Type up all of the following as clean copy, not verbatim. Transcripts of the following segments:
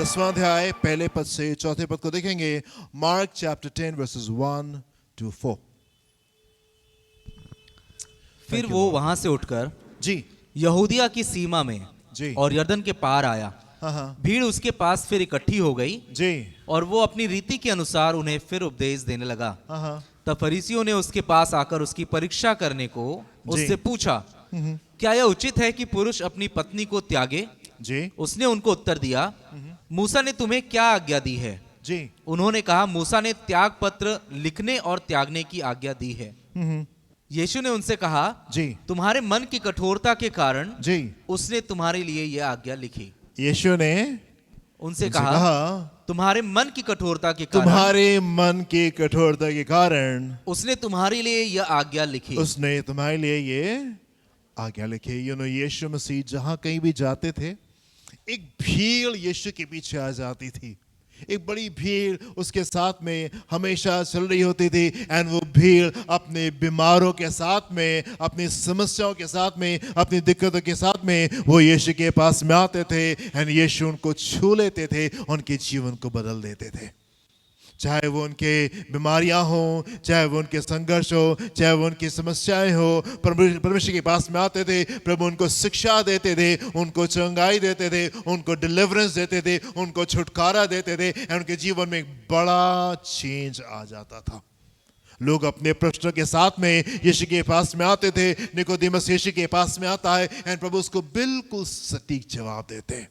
41वां अध्याय पहले पद से चौथे पद को देखेंगे। Mark chapter 10 versus 1 to 4। फिर वो वहां से उठकर जी यहूदिया की सीमा में जी और यरदन के पार आया। हाँ भीड़ उसके पास फिर इकट्ठी हो गई जी और वो अपनी रीति के अनुसार उन्हें फिर उपदेश देने लगा। हाँ तब फरीसियों ने उसके पास आकर उसकी परीक्षा करने को उससे पूछा, क्या यह उचित है कि पुरुष अपनी पत्नी को त्यागे? जी उसने उनको उत्तर दिया, मूसा ने तुम्हें क्या आज्ञा दी है? जी उन्होंने कहा, मूसा ने त्याग पत्र लिखने और त्यागने की आज्ञा दी है। यीशु ने उनसे कहा, जी तुम्हारे मन की कठोरता के कारण जी उसने तुम्हारे लिए यह आज्ञा लिखी। यीशु ने उनसे कहा, तुम्हारे मन की कठोरता के कारण तुम्हारे मन की कठोरता के कारण उसने तुम्हारे लिए यह आज्ञा लिखी। उसने तुम्हारे लिए ये आज्ञा लिखी। यीशु मसीह जहां कहीं भी जाते थे, एक भीड़ यीशु के पीछे आ जाती थी। एक बड़ी भीड़ उसके साथ में हमेशा चल रही होती थी। एंड वो भीड़ अपने बीमारों के साथ में, अपनी समस्याओं के साथ में, अपनी दिक्कतों के साथ में वो यीशु के पास में आते थे। एंड यीशु उनको छू लेते थे, उनके जीवन को बदल देते थे। चाहे वो उनके बीमारियां हो, चाहे वो उनके संघर्ष हो, चाहे वो उनकी समस्याएं हो, परमेश्वर के पास में आते थे। प्रभु उनको शिक्षा देते थे, उनको चंगाई देते थे, उनको डिलीवरेंस देते थे, उनको छुटकारा देते थे। और उनके जीवन में एक बड़ा चेंज आ जाता था। लोग अपने प्रश्नों के साथ में यीशु के पास में आते थे। निकोदेमस यीशु के पास में आता है एंड प्रभु उसको बिल्कुल सटीक जवाब देते हैं।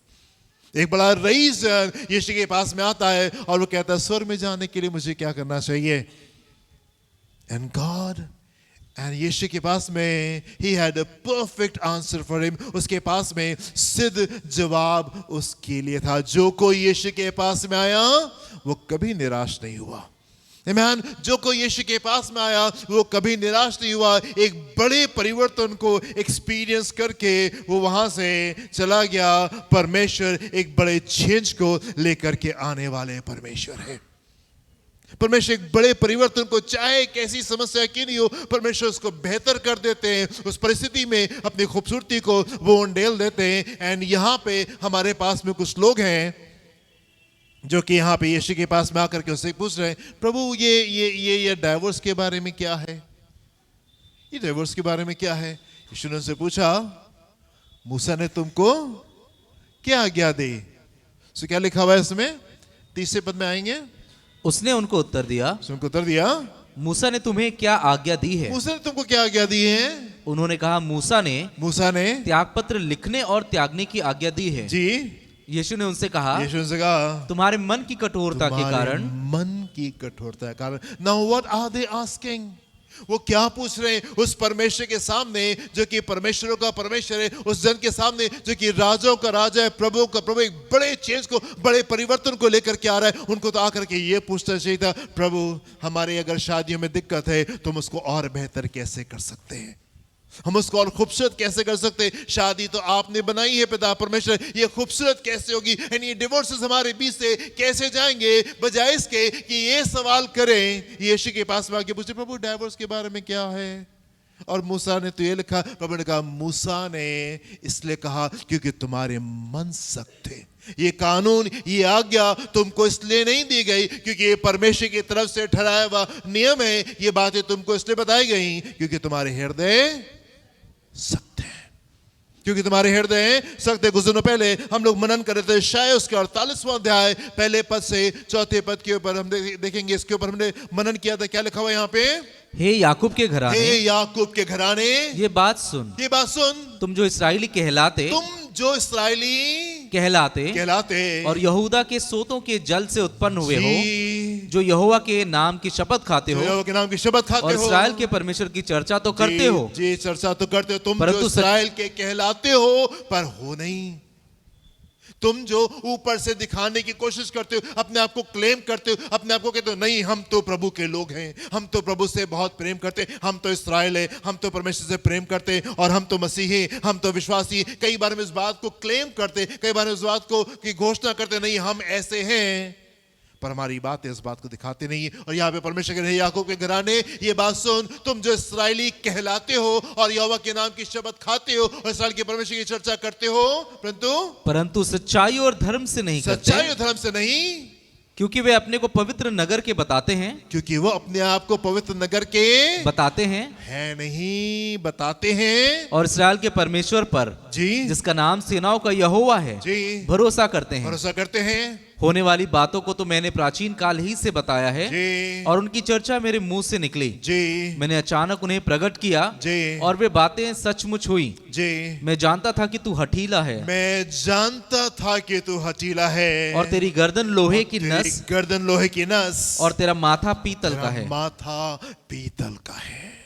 एक बड़ा रईस यीशु के पास में आता है और वो कहता है, स्वर्ग में जाने के लिए मुझे क्या करना चाहिए? एंड गॉड एंड यीशु के पास में he had a perfect answer for him। उसके पास में सिद्ध जवाब उसके लिए था। जो कोई यीशु के पास में आया वो कभी निराश नहीं हुआ। आमीन। जो कोई यीशु के पास में आया वो कभी निराश नहीं हुआ। एक बड़े परिवर्तन को एक्सपीरियंस करके वो वहां से चला गया। परमेश्वर एक बड़े चेंज को लेकर के आने वाले परमेश्वर है। परमेश्वर एक बड़े परिवर्तन को, चाहे कैसी समस्या क्यों नहीं हो, परमेश्वर उसको बेहतर कर देते हैं। उस परिस्थिति में अपनी खूबसूरती को वो उंडेल देते हैं। एंड यहाँ पे हमारे पास में कुछ लोग हैं जो कि यहाँ पे यीशु के पास में आकर के उससे पूछ रहे हैं, प्रभु ये डाइवोर्स के बारे में क्या है? ये डाइवोर्स के बारे में क्या है? यीशु ने उनसे पूछा, मूसा ने तुमको क्या आज्ञा दी? सो क्या लिखा हुआ है इसमें? 30 पद में आएंगे। उसने उनको उत्तर दिया, मूसा ने तुम्हें क्या आज्ञा दी है? मूसा ने तुमको क्या आज्ञा दी है? उन्होंने कहा, मूसा ने त्यागपत्र लिखने और त्यागने की आज्ञा दी है। जी। यीशु ने उनसे कहा, तुम्हारे मन की कठोरता के कारण। Now what are they asking? वो क्या पूछ रहे हैं उस परमेश्वर के सामने जो कि परमेश्वरों का परमेश्वर है, उस जन के सामने जो कि राजाओं का राजा है, प्रभु का प्रभु, एक बड़े चेंज को, बड़े परिवर्तन को लेकर के आ रहा है। उनको तो आकर के ये पूछना चाहिए था, प्रभु हमारे अगर शादियों में दिक्कत है तो हम उसको और बेहतर कैसे कर सकते हैं? हम उसको और खूबसूरत कैसे कर सकते हैं? शादी तो आपने बनाई है पिता परमेश्वर, ये खूबसूरत कैसे होगी? एंड ये डिवोर्सेस हमारे बीच से कैसे जाएंगे? बजाय इसके कि ये सवाल करें, यीशु के पास में आके पूछे, प्रभु डाइवोर्स के बारे में क्या है? और मूसा ने तो ये लिखा, प्रभु ने कहा, मूसा ने इसलिए कहा क्योंकि तुम्हारे मन सख्त थे। ये कानून, ये आज्ञा तुमको इसलिए नहीं दी गई क्योंकि ये परमेश्वर की तरफ से ठहराया हुआ नियम है। ये बातें तुमको इसलिए बताई गई क्योंकि तुम्हारे हृदय सख्त है। क्योंकि तुम्हारे हृदय सख्त है। कुछ दिनों पहले हम लोग मनन कर रहे थे शायद उसके 48वां अध्याय पहले पद से चौथे पद के ऊपर हम देखेंगे। इसके ऊपर हमने मनन किया था। क्या लिखा हुआ यहाँ पे? हे याकूब के घराने, ये बात सुन, तुम जो इस्राएली कहलाते और यहूदा के सोतों के जल से उत्पन्न हुए हो, जो यहोवा के नाम की शपथ खाते हो, और इस्राएल के परमेश्वर की चर्चा तो करते हो। जी, चर्चा तो करते हो। तुम जो इस्राएल के कहलाते हो पर हो नहीं। तुम जो ऊपर से दिखाने की कोशिश करते हो, अपने आप को क्लेम करते हो, अपने आप को कहते हो नहीं हम तो प्रभु के लोग हैं, हम तो प्रभु से बहुत प्रेम करते हैं, हम तो इस्राएल है, हम तो परमेश्वर से प्रेम करते हैं, और हम तो मसीही, हम तो विश्वासी। कई बार हम इस बात को क्लेम करते, कई बार इस बात को की घोषणा करते, नहीं हम ऐसे हैं। पर हमारी बातें इस बात को दिखाते नहीं है। और यहाँ पे परमेश्वर कह रहे हैं याकूब के घराने, ये बात सुन, तुम जो इस्राएली कहलाते हो और यहोवा के नाम की शपथ खाते हो और इस्राएल के परमेश्वर की चर्चा करते हो, परंतु सच्चाई और धर्म से नहीं करते। सच्चाई और धर्म से नहीं, क्योंकि वे अपने को पवित्र नगर के बताते हैं। क्योंकि वो अपने आप को पवित्र नगर के बताते हैं, है नहीं, बताते हैं। और इस्राएल के परमेश्वर पर, जी, जिसका नाम सेनाओं का यहोवा है, जी, भरोसा करते हैं। भरोसा करते हैं। होने वाली बातों को तो मैंने प्राचीन काल ही से बताया है, जी, और उनकी चर्चा मेरे मुंह से निकली। जी, मैंने अचानक उन्हें प्रकट किया, जी, और वे बातें सचमुच हुई। जी, मैं जानता था कि तू हठीला है, मैं जानता था कि तू हठीला है, और तेरी गर्दन लोहे की नस, गर्दन लोहे की नस, और तेरा माथा पीतल का है। माथा पीतल का है।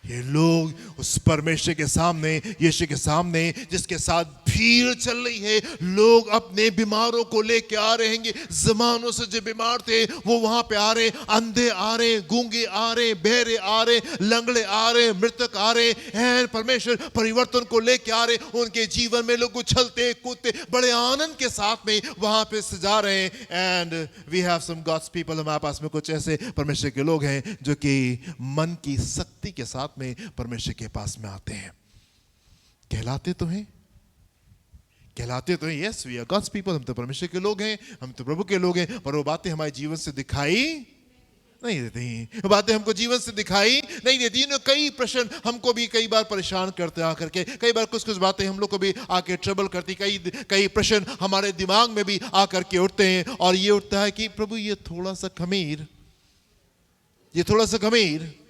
ये लोग उस परमेश्वर के सामने, यीशु के सामने, जिसके साथ भीड़ चल रही है, लोग अपने बीमारों को लेके आ रहे हैं। जमानों से जो बीमार थे वो वहां पे आ रहे, अंधे आ रहे, गूंगे आ रहे, बहरे आ रहे, लंगड़े आ रहे, मृतक आ रहे हैं। परमेश्वर परिवर्तन को लेके आ रहे, उनके जीवन में लोग उछलते कूदते बड़े आनंद के साथ में वहां पे सजा रहे हैं। And we have some God's people, हमारे पास में कुछ ऐसे परमेश्वर के लोग हैं जो कि मन की शक्ति के साथ में परमेश्वर के पास में आते हैं। कहलाते तो हैं, कहलाते तो हैं, yes we are God's people, हम तो परमेश्वर के लोग हैं, हम तो प्रभु के लोग हैं, पर वो बातें हमारे जीवन से दिखाई नहीं देती, वो बातें हमको जीवन से दिखाई नहीं देती। कई प्रश्न हमको भी कई बार परेशान करते आकर के, कई बार कुछ कुछ बातें हम लोग को भी आके ट्रबल करती, कई प्रश्न हमारे दिमाग में भी आकर के उठते हैं, और ये उठता है कि प्रभु ये थोड़ा सा खमीर, ये थोड़ा सा खमीर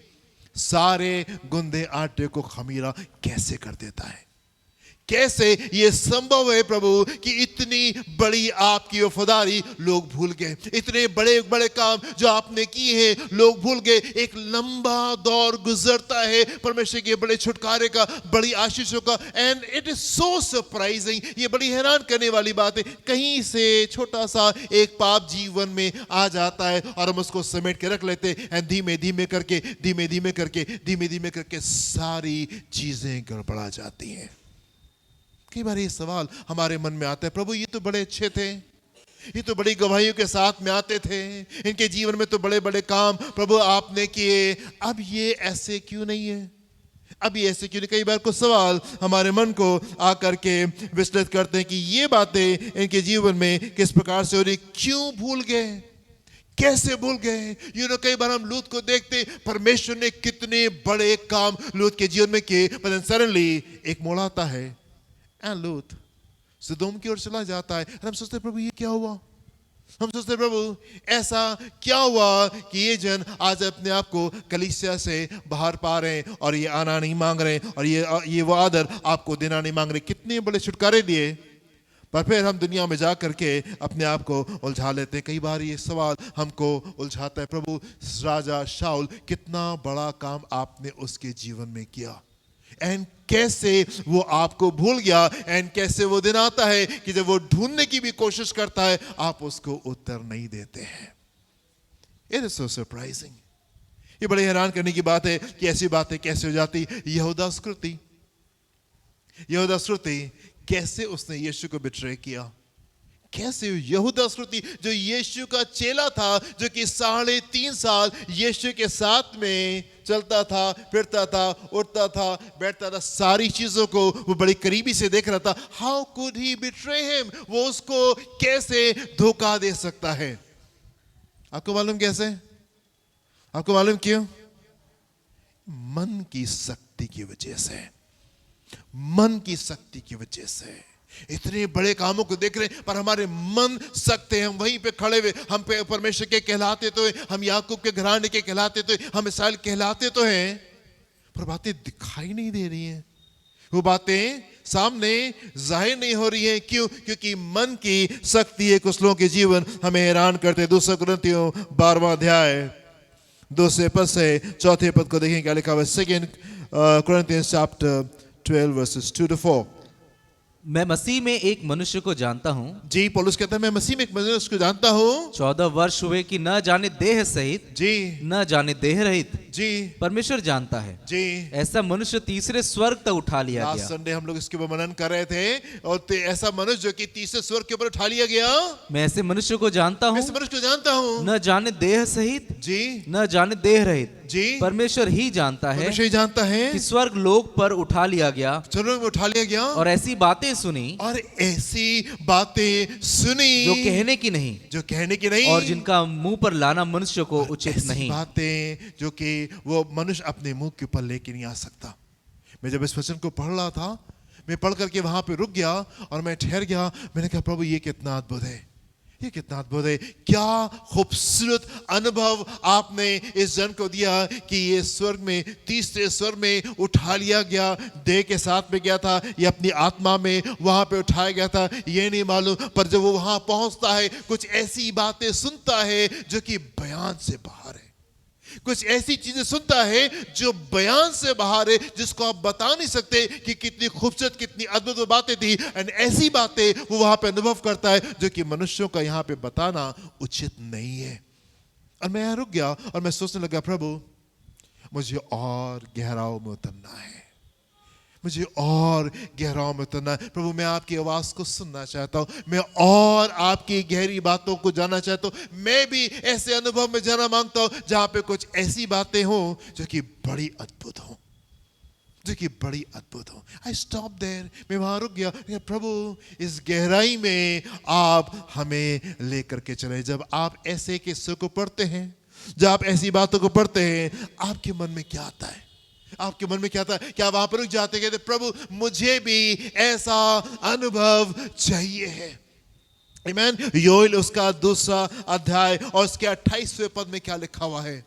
सारे गुंदे आटे को खमीरा कैसे कर देता है? कैसे ये संभव है प्रभु कि इतनी बड़ी आपकी वफादारी लोग भूल गए, इतने बड़े बड़े काम जो आपने किए हैं लोग भूल गए। एक लंबा दौर गुजरता है परमेश्वर के बड़े छुटकारे का, बड़ी आशीषों का, and it is so surprising. ये बड़ी हैरान करने वाली बात है, कहीं से छोटा सा एक पाप जीवन में आ जाता है और हम उसको समेट के रख लेते हैं, एंड धीमे धीमे करके धीमे धीमे करके सारी चीजें गड़बड़ा जाती हैं। कई बार ये सवाल हमारे मन में आता है, प्रभु ये तो बड़े अच्छे थे, ये तो बड़ी गवाहियों के साथ में आते थे, इनके जीवन में तो बड़े बड़े काम प्रभु आपने किए, अब ये ऐसे क्यों नहीं है, अब ये ऐसे क्यों नहीं? कई बार कुछ सवाल हमारे मन को आकर के विचलित करते हैं कि ये बातें इनके जीवन में किस प्रकार से हो रही, क्यों भूल गए, कैसे भूल गए। कई बार हम लूत को देखते, परमेश्वर ने कितने बड़े काम लूत के जीवन में किए, पर सडनली एक मोड़ आता है, लूत सदोम की ओर चला जाता है, और हम सोचते प्रभु ये क्या हुआ, हम सोचते प्रभु ऐसा क्या हुआ कि ये जन आज अपने आप को कलीसिया से बाहर पा रहे हैं और ये आना नहीं मांग रहे हैं और ये वो आदर आपको देना नहीं मांग रहे। कितने बड़े छुटकारे दिए, पर फिर हम दुनिया में जा करके अपने आप को उलझा लेते हैं। कई बार ये सवाल हमको उलझाता है, प्रभु राजा शाऊल कितना बड़ा काम आपने उसके जीवन में किया, एंड कैसे वो आपको भूल गया, एंड कैसे वो दिन आता है कि जब वो ढूंढने की भी कोशिश करता है आप उसको उत्तर नहीं देते हैं। It is so surprising. ये बड़े हैरान करने की बात है कि ऐसी बातें कैसे हो जाती। यहूदा स्कृति कैसे उसने यीशु को बिट्रे किया, कैसे यहूदा स्कृति जो यीशु का चेला था, जो कि 3.5 साल यीशु के साथ में चलता था, फिरता था, उठता था, बैठता था, सारी चीजों को वो बड़ी करीबी से देख रहा था। How could he betray him, वो उसको कैसे धोखा दे सकता है? आपको मालूम कैसे? आपको मालूम क्यों? मन की शक्ति की वजह से, मन की शक्ति की वजह से। इतने बड़े कामों को देख रहे हैं पर हमारे मन सख्त हैं, हम वहीं पे खड़े हुए, हम पे परमेश्वर के कहलाते तो हैं, हम याकूब के घराने के कहलाते तो हैं, हम इस्राएल कहलाते तो हैं, पर बातें दिखाई नहीं दे रही हैं, वो बातें सामने जाहिर नहीं हो रही है। क्यों? क्योंकि मन की शक्ति है। कुछ लोगों के जीवन हमें हैरान करते हैं। 2 कुरिन्थियों 12वां अध्याय 2 पद से 4 पद को देखें क्या लिखा हुआ है। 2 Corinthians chapter 12 verses 2 to 4। मैं मसीह में एक मनुष्य को जानता हूँ। जी, पौलुस कहता है मैं मसीह में एक मनुष्य को जानता हूँ। 14 वर्ष हुए कि न जाने देह सहित, जी, न जाने देह रहित, जी, परमेश्वर जानता है। जी, ऐसा मनुष्य तीसरे स्वर्ग तक उठा लिया लास्ट गया। संडे हम लोग इसके ऊपर मनन कर रहे थे और ऐसा मनुष्य जो कि तीसरे स्वर्ग के ऊपर उठा लिया गया। मैं ऐसे मनुष्य को जानता हूँ, इस मनुष्य को जानता हूँ। न जाने देह सहित, जी, न जाने देह रहित, जी, परमेश्वर ही जानता है परमेश्वर ही जानता है कि स्वर्ग लोक पर उठा लिया गया स्वर्ग में उठा लिया गया और ऐसी बातें सुनी और ऐसी बातें सुनी जो कहने की नहीं, जो कहने की नहीं और जिनका मुंह पर लाना मनुष्य को उचित ऐसी नहीं। बातें जो कि वो मनुष्य अपने मुंह के ऊपर लेके नहीं आ सकता। मैं जब इस वचन को पढ़ रहा था, मैं पढ़ करके वहां पे रुक गया और मैं ठहर गया। मैंने कहा प्रभु ये कितना अद्भुत है, ये कितना अद्भुत है। क्या खूबसूरत अनुभव आपने इस जन को दिया कि ये स्वर्ग में तीसरे स्वर्ग में उठा लिया गया। देह के साथ में गया था, ये अपनी आत्मा में वहां पे उठाया गया था, ये नहीं मालूम। पर जब वो वहां पहुंचता है कुछ ऐसी बातें सुनता है जो कि बयान से बाहर है। कुछ ऐसी चीजें सुनता है जो बयान से बाहर है, जिसको आप बता नहीं सकते कि कितनी खूबसूरत कितनी अद्भुत बातें थी। एंड ऐसी बातें वो वहां पे अनुभव करता है जो कि मनुष्यों का यहाँ पे बताना उचित नहीं है। और मैं यहाँ रुक गया और मैं सोचने लगा प्रभु मुझे और गहराओं में उतरना है, मुझे और गहराओं में उतरना है। प्रभु मैं आपकी आवाज को सुनना चाहता हूं, मैं और आपकी गहरी बातों को जानना चाहता हूं। मैं भी ऐसे अनुभव में जाना मांगता हूं जहां पे कुछ ऐसी बातें हों जो कि बड़ी अद्भुत हों, जो कि बड़ी अद्भुत हो। आई स्टॉप देयर, मैं वहां रुक गया। प्रभु इस गहराई में आप हमें लेकर के चले। जब आप ऐसे किस्से को पढ़ते हैं, जब आप ऐसी बातों को पढ़ते हैं, आपके मन में क्या आता है? आपके मन में क्या था? क्या वहां पर रुक जाते कहते प्रभु मुझे भी ऐसा अनुभव चाहिए है। आमीन। योएल उसका 2 अध्याय और उसके 28वें पद में क्या लिखा हुआ है?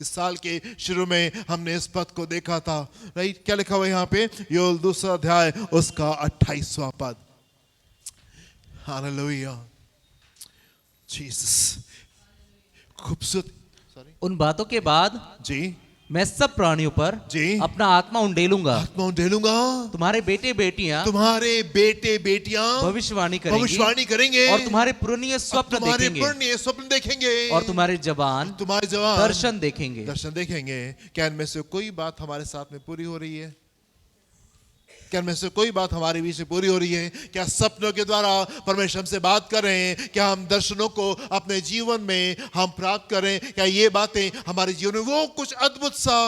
इस साल के शुरू में हमने इस पद को देखा था, राइट? क्या लिखा हुआ है यहाँ पे? योएल 2 अध्याय उसका 28वां पद। Hallelujah, Jesus. खूबसूरत। उन बातों के बाद जी मैं सब प्राणियों पर जी अपना आत्मा उंडेलूंगा, आत्मा उंडेलूंगा। तुम्हारे बेटे बेटियां बेटियां भविष्यवाणी करेंगे और तुम्हारे पुराने स्वप्न देखेंगे और तुम्हारे जवान दर्शन देखेंगे। क्या इनमें से कोई बात हमारे साथ में पूरी हो रही है? क्या इनमें से कोई बात हमारे बीच में पूरी हो रही है? क्या सपनों के द्वारा परमेश्वर हमसे बात कर रहे हैं? क्या हम दर्शनों को अपने जीवन में हम प्राप्त करें? क्या ये बातें हमारे जीवन में वो कुछ अद्भुत सा,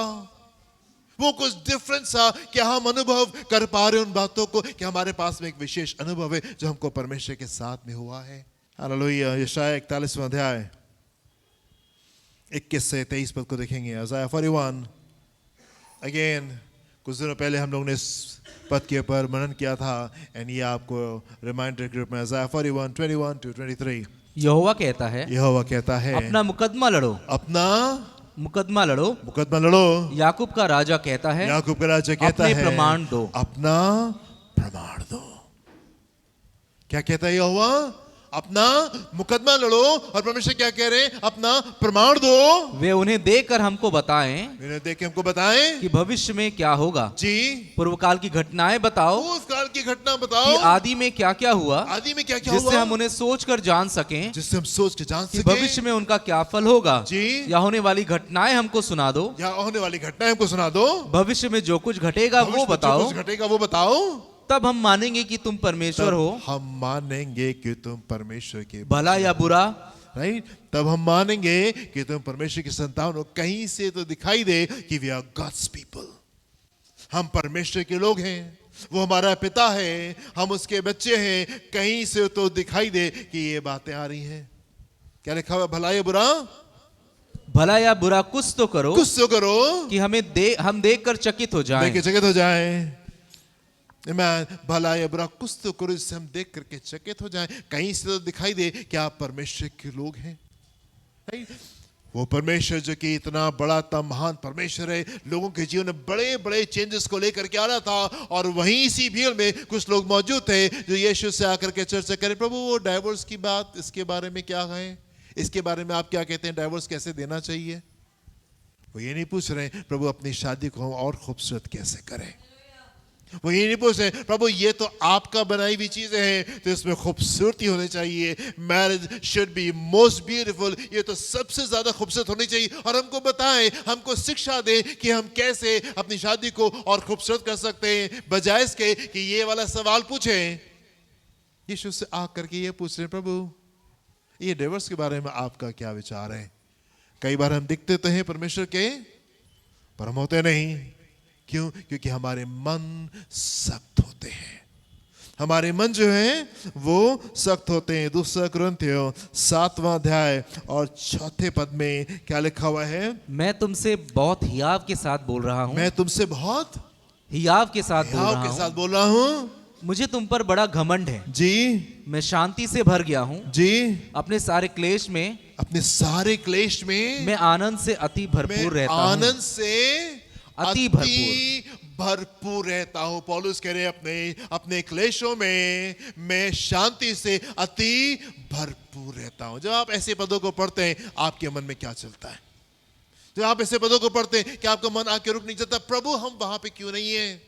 वो कुछ डिफरेंट सा, क्या हम अनुभव कर पा रहे हैं उन बातों को? क्या हमारे पास में एक विशेष अनुभव है जो हमको परमेश्वर के साथ में हुआ है? हालेलुया। यशायाह 41वां अध्याय 21 से 23 पद को देखेंगे। यशायाह 41 अगेन कुछ दिनों पहले हम लोग ने इस पद के ऊपर मनन किया था एंड ये आपको रिमाइंडर के रूप में यशायाह 41 21 to 23। यहोवा कहता है अपना मुकदमा लड़ो, अपना मुकदमा लड़ो। याकूब का राजा कहता है अपने प्रमाण दो, अपना प्रमाण दो। क्या कहता है यहोवा? अपना मुकदमा लड़ो। और परमेश्वर क्या कह रहे हैं? अपना प्रमाण दो। वे उन्हें देखकर हमको बताएं कि भविष्य में क्या होगा। जी, पूर्व काल की घटनाएं बताओ, कि आदि में क्या क्या हुआ, जिससे हम उन्हें सोच कर जान सकें, कि भविष्य में उनका क्या फल होगा। जी, या होने वाली घटनाएं हमको सुना दो, भविष्य में जो कुछ घटेगा वो बताओ। तब हम मानेंगे कि तुम परमेश्वर हो, हम मानेंगे कि तुम परमेश्वर के भला या बुरा, राइट? तब हम मानेंगे कि तुम परमेश्वर की संतान हो। कहीं से तो दिखाई दे कि वी आर गॉड्स पीपल, हम परमेश्वर के लोग हैं, वो हमारा पिता है, हम उसके बच्चे हैं। कहीं से तो दिखाई दे कि ये बातें आ रही हैं। क्या लिखा हुआ? भला या बुरा कुछ तो करो कि हम देखकर चकित हो जाएं। मैं भला या बुरा कुछ तो करो जिससे हम देख करके चकित हो जाएं। कहीं से तो दिखाई दे कि आप परमेश्वर के लोग हैं। वो परमेश्वर जो कि इतना बड़ा था, महान परमेश्वर है, लोगों के जीवन में बड़े बड़े चेंजेस को लेकर के आ रहा था। और वहीं इसी भीड़ में कुछ लोग मौजूद थे जो यीशु से आकर के चर्चा करें, प्रभु वो डाइवोर्स की बात, इसके बारे में क्या है? इसके बारे में आप क्या कहते हैं? डाइवोर्स कैसे देना चाहिए? वो ये नहीं पूछ रहे प्रभु अपनी शादी को हम और खूबसूरत कैसे करें, वो ये नहीं पूछते प्रभु ये तो आपका बनाई हुई चीजें हैं तो इसमें खूबसूरती होनी चाहिए, marriage should be most beautiful, ये तो सबसे ज्यादा खूबसूरत होनी चाहिए, और हमको बताएं, हमको शिक्षा दें कि हम कैसे अपनी शादी को और खूबसूरत कर सकते हैं, बजाय इसके कि ये वाला सवाल पूछें। यीशु से आकर के ये पूछ रहे प्रभु ये डिवोर्स के बारे में आपका क्या विचार है। कई बार हम दिखते तो हैं परमेश्वर के पर हम होते नहीं। क्यों? क्योंकि हमारे मन सख्त होते हैं, हमारे मन जो है वो सख्त होते हैं। 2 कुरिन्थियों 7वां अध्याय और 4 पद में क्या लिखा हुआ है? मैं तुमसे बहुत हियाव के साथ बोल रहा हूँ, मैं तुमसे बहुत हियाव के साथ बोल रहा हूँ। मुझे तुम पर बड़ा घमंड है जी, मैं शांति से भर गया हूँ जी, अपने सारे क्लेश में, अपने सारे क्लेश में मैं आनंद से अति भरपूर रहता हूँ, आनंद से अति भरपूर रहता हूं। पौलुस कह रहे अपने क्लेशों में मैं शांति से अति भरपूर रहता हूं। जब आप ऐसे पदों को पढ़ते हैं आपके मन में क्या चलता है? जब आप ऐसे पदों को पढ़ते हैं क्या आपका मन आके रुक नहीं जाता? प्रभु हम वहां पे क्यों नहीं है?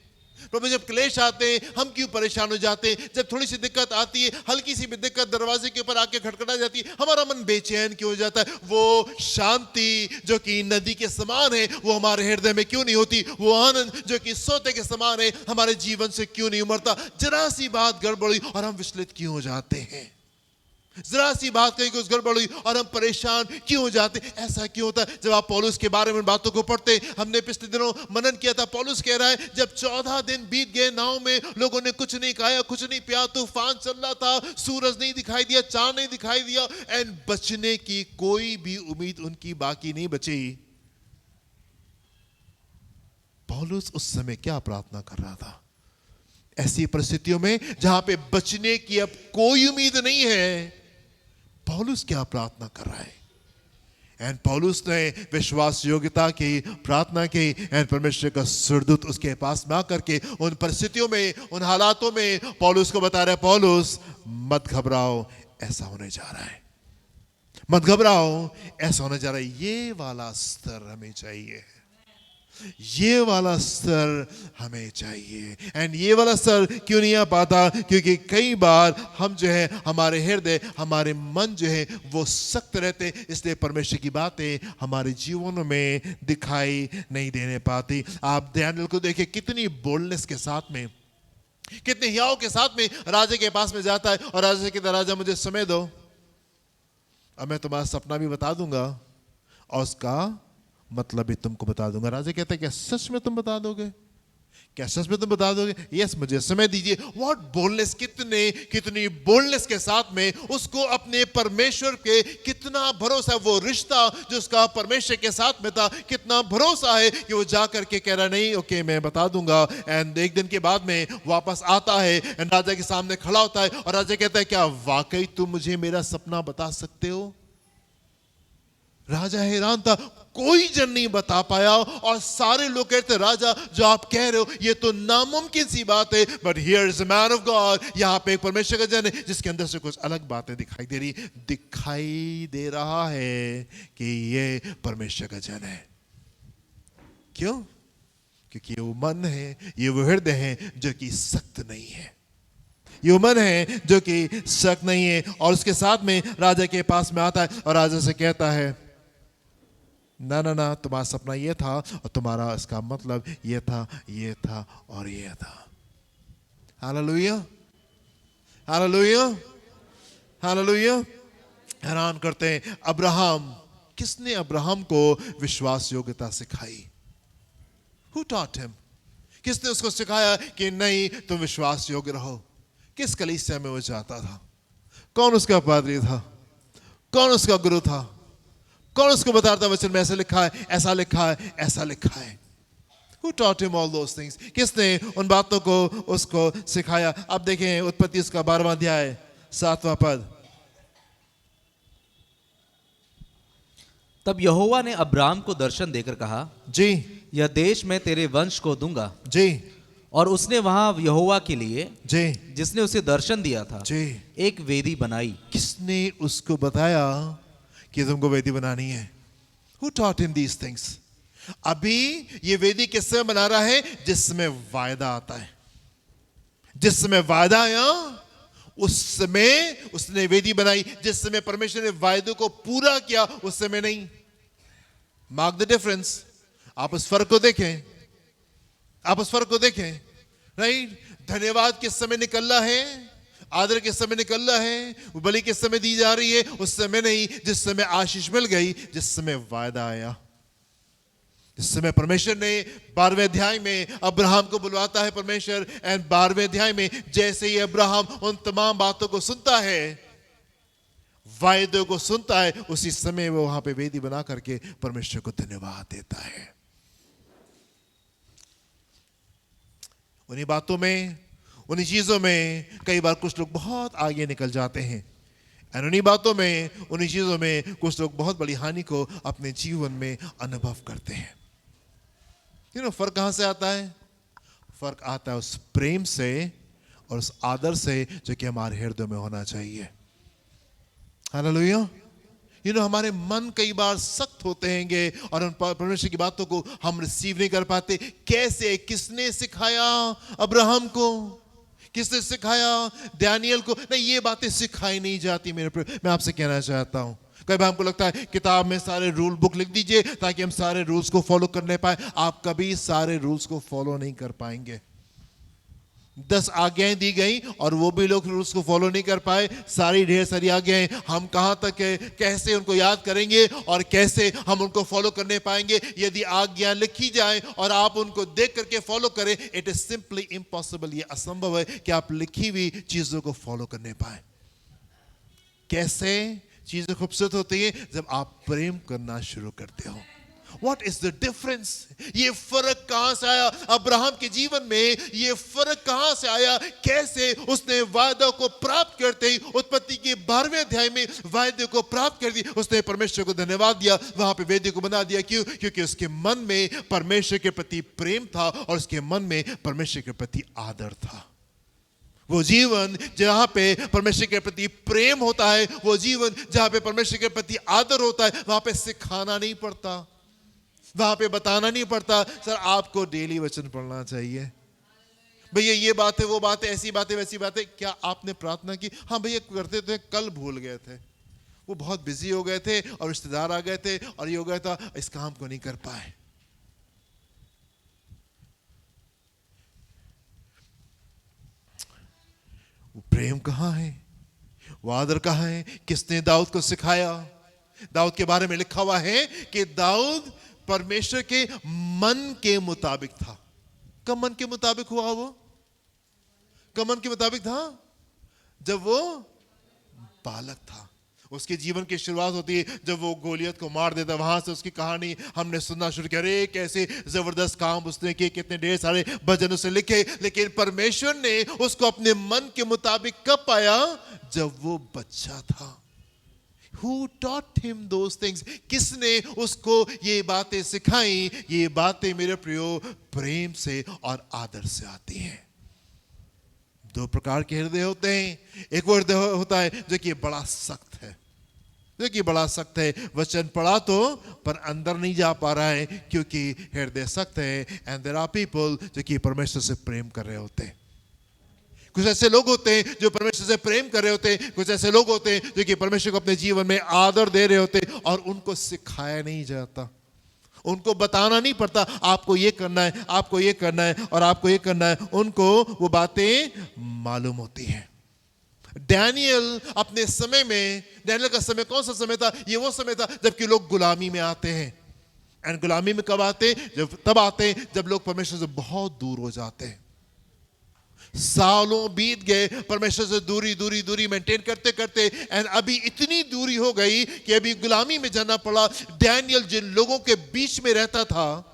प्रभु जब क्लेश आते हैं हम क्यों परेशान हो जाते हैं? जब थोड़ी सी दिक्कत आती है, हल्की सी भी दिक्कत दरवाजे के ऊपर आके खटखटा जाती है, हमारा मन बेचैन क्यों हो जाता है? वो शांति जो कि नदी के समान है वो हमारे हृदय में क्यों नहीं होती? वो आनंद जो कि सोते के समान है हमारे जीवन से क्यों नहीं उमड़ता? जरा सी बात गड़बड़ी और हम विचलित क्यों हो जाते हैं? जरा सी बात कहीं कुछ गड़बड़ हुई और हम परेशान क्यों हो जाते? ऐसा क्यों होता है? जब आप पौलुस के बारे में बातों को पढ़ते, हमने पिछले दिनों मनन किया था, पौलुस कह रहा है जब 14 दिन बीत गए, नाव में लोगों ने कुछ नहीं खाया, कुछ नहीं पिया, तूफान चल रहा था, सूरज नहीं दिखाई दिया, चांद नहीं दिखाई दिया, एंड बचने की कोई भी उम्मीद उनकी बाकी नहीं बची। पौलुस उस समय क्या प्रार्थना कर रहा था? ऐसी परिस्थितियों में जहां पे बचने की अब कोई उम्मीद नहीं है, पौलुस क्या प्रार्थना कर रहा है? एंड पौलुस ने विश्वास योग्यता की प्रार्थना की, एंड परमेश्वर का सुरदूत उसके पास में आकर के उन परिस्थितियों में, उन हालातों में पौलुस को बता रहा है, पौलुस मत घबराओ, ऐसा होने जा रहा है, मत घबराओ, ऐसा होने जा रहा है। ये वाला स्तर हमें चाहिए, ये वाला स्तर हमें चाहिए। एंड ये वाला स्तर क्यों नहीं आ पाता? क्योंकि कई बार हम जो है हमारे हृदय, हमारे मन जो है वो सख्त रहते, इसलिए परमेश्वर की बातें हमारे जीवनों में दिखाई नहीं देने पाती। आप डैनियल को देखिए, कितनी बोल्डनेस के साथ में, कितने हियाव के साथ में राजा के पास में जाता है और राजा से कहता है, राजा मुझे समय दो और मैं तुम्हारा सपना भी बता दूंगा और उसका मतलब भी तुमको बता दूंगा। राजा कहता है क्या सच में तुम बता दोगे? क्या सच में तुम बता दोगे? यस, मुझे समय दीजिए। व्हाट बोल्डनेस, कितनी बोल्डनेस के साथ में उसको अपने परमेश्वर के कितना भरोसा, वो रिश्ता जो उसका परमेश्वर के साथ में था, कितना भरोसा है कि वो जा करके कह रहा नहीं ओके मैं बता दूंगा। एंड एक दिन के बाद में वापस आता है एंड राजा के सामने खड़ा होता है और राजा कहता है क्या वाकई तुम मुझे मेरा सपना बता सकते हो? राजा हैरान था, कोई जन नहीं बता पाया और सारे लोग कहते राजा जो आप कह रहे हो ये तो नामुमकिन सी बात है, but here is a man of God, यहाँ पे एक परमेश्वर का जन है जिसके अंदर से कुछ अलग बातें दिखाई दे रहा है कि ये परमेश्वर का जन है। क्यों? क्योंकि ये वो मन है, ये वो हृदय है जो कि सख्त नहीं है, ये मन है जो कि सख्त नहीं है। और उसके साथ में राजा के पास में आता है और राजा से कहता है ना ना ना, तुम्हारा सपना ये था और तुम्हारा इसका मतलब ये था, ये था और ये था। Hallelujah, hallelujah, hallelujah. हैरान करते हैं अब्राहम, किसने अब्राहम को विश्वास योग्यता सिखाई? Who taught him? किसने उसको सिखाया कि नहीं तुम विश्वास योग्य रहो? किस कलीसिया में वो जाता था? कौन उसका पादरी था? कौन उसका गुरु था? कौन उसको बताता वचन में ऐसा लिखा है, ऐसा लिखा है, ऐसा लिखा है? Who taught him all those things? किसने उन बातों को उसको सिखाया? अब देखें उत्पत्ति उसका 12वां अध्याय 7वां पद। तब यहोवा ने अब्राम को दर्शन देकर कहा, जी, यह देश मैं तेरे वंश को दूंगा। जी। और उसने वहां यहोवा के लिए, जी, जिसने उसे दर्शन दिया था, जी, एक वेदी बनाई। किसने उसको बताया कि तुमको वेदी बनानी है? Who taught him these things? अभी ये वेदी किस समय बना रहा है? जिसमें वायदा आता है, जिस समय वादा आया उस समय उसने वेदी बनाई, जिस समय परमेश्वर ने वायदे को पूरा किया उस समय नहीं। Mark the difference. आप उस फर्क को देखें, आप उस फर्क को देखें, राइट। धन्यवाद किस समय निकल रहा है, आदर किस समय निकल रहा है, वो बलि किस समय दी जा रही है, उस समय नहीं जिस समय आशीष मिल गई, जिस समय वायदा आया। इस समय परमेश्वर ने 12वें अध्याय में अब्राहम को बुलवाता है परमेश्वर, एंड 12वें अध्याय में जैसे ही अब्राहम उन तमाम बातों को सुनता है, वायदों को सुनता है, उसी समय वो वहां पे वेदी बना करके परमेश्वर को धन्यवाद देता है। उन्हीं बातों में, उन्हीं चीजों में कई बार कुछ लोग बहुत आगे निकल जाते हैं, और उन्हीं बातों में, उन्हीं चीजों में कुछ लोग बहुत बड़ी हानि को अपने जीवन में अनुभव करते हैं। फर्क कहां से आता है? फर्क आता है उस प्रेम से और उस आदर से जो कि हमारे हृदय में होना चाहिए। हालेलुया। हमारे मन कई बार सख्त होते हैंगे और उन परमेश्वर की बातों को हम रिसीव नहीं कर पाते। कैसे? किसने सिखाया अब्राहम को? किसने सिखाया दानियल को? नहीं, ये बातें सिखाई नहीं जाती मेरे। मैं आपसे कहना चाहता हूं, कई बार हमको लगता है किताब में सारे रूल बुक लिख दीजिए ताकि हम सारे रूल्स को फॉलो करने पाए। आप कभी सारे रूल्स को फॉलो नहीं कर पाएंगे। 10 आज्ञाएं दी गई और वो भी लोग रूल्स को फॉलो नहीं कर पाए। सारी ढेर सारी आज्ञाएं, हम कहां तक है, कैसे उनको याद करेंगे और कैसे हम उनको फॉलो करने पाएंगे? यदि आज्ञा लिखी जाए और आप उनको देख करके फॉलो करें, इट इज सिंपली इम्पॉसिबल। ये असंभव है कि आप लिखी हुई चीजों को फॉलो करने पाए। कैसे चीजें खूबसूरत होती है? जब आप प्रेम करना शुरू करते हो। What is the difference? ये फर्क कहां से आया अब्राहम के जीवन में? ये फर्क कहां से आया? कैसे उसने वादा को प्राप्त करते ही, उत्पत्ति के 12वें अध्याय में वादे को प्राप्त कर दिया, उसने परमेश्वर को धन्यवाद दिया, वहां पे वेदी को बना दिया। क्यों? क्योंकि उसके मन में परमेश्वर के प्रति प्रेम था और उसके मन में परमेश्वर के प्रति आदर था। वो जीवन जहां पे परमेश्वर के प्रति प्रेम होता है, वो जीवन जहां पे परमेश्वर के प्रति आदर होता है, वहां पे सिखाना नहीं पड़ता, वहां पे बताना नहीं पड़ता, सर आपको डेली वचन पढ़ना चाहिए, भैया ये बात है, वो बात है, ऐसी बातें वैसी बातें। क्या आपने प्रार्थना की? हाँ भैया करते थे, कल भूल गए थे, वो बहुत बिजी हो गए थे और रिश्तेदार आ गए थे और ये हो गया था, इस काम को नहीं कर पाए। वो प्रेम कहां है? वो आदर कहां है? किसने दाऊद को सिखाया? दाऊद के बारे में लिखा हुआ है कि दाऊद परमेश्वर के मन के मुताबिक था। कब मन के मुताबिक हुआ? वो कब मन के मुताबिक था? जब वो बालक था। उसके जीवन की शुरुआत होती है जब वो गोलियत को मार देता। वहां से उसकी कहानी हमने सुनना शुरू किया, अरे कैसे जबरदस्त काम उसने किए, कितने ढेर सारे भजन उसे लिखे। लेकिन परमेश्वर ने उसको अपने मन के मुताबिक कब पाया? जब वो बच्चा था। Who taught him those things? किसने उसको ये बातें सिखाई? ये बातें मेरे प्रियो प्रेम से और आदर से आती हैं। दो प्रकार के हृदय होते हैं। एक वो हृदय होता है जो कि बड़ा सख्त है, जो कि बड़ा सख्त है, वचन पढ़ा तो पर अंदर नहीं जा पा रहा है क्योंकि हृदय सख्त है। एंड देयर आर पीपल जो कि परमेश्वर से प्रेम कर रहे होते हैं। कुछ ऐसे लोग होते हैं जो परमेश्वर से प्रेम कर रहे होते हैं, कुछ ऐसे लोग होते हैं जो कि परमेश्वर को अपने जीवन में आदर दे रहे होते हैं और उनको सिखाया नहीं जाता, उनको बताना नहीं पड़ता आपको ये करना है, आपको ये करना है और आपको ये करना है। उनको वो बातें मालूम होती हैं। डैनियल अपने समय में, डैनियल का समय कौन सा समय था? ये वो समय था जबकि लोग गुलामी में आते हैं। एंड गुलामी में कब आते हैं? जब तब आते हैं जब लोग परमेश्वर से बहुत दूर हो जाते हैं। सालों बीत गए परमेश्वर से दूरी दूरी दूरी मेंटेन करते करते, एंड अभी इतनी दूरी हो गई कि अभी गुलामी में जाना पड़ा। डैनियल जिन लोगों के बीच में रहता था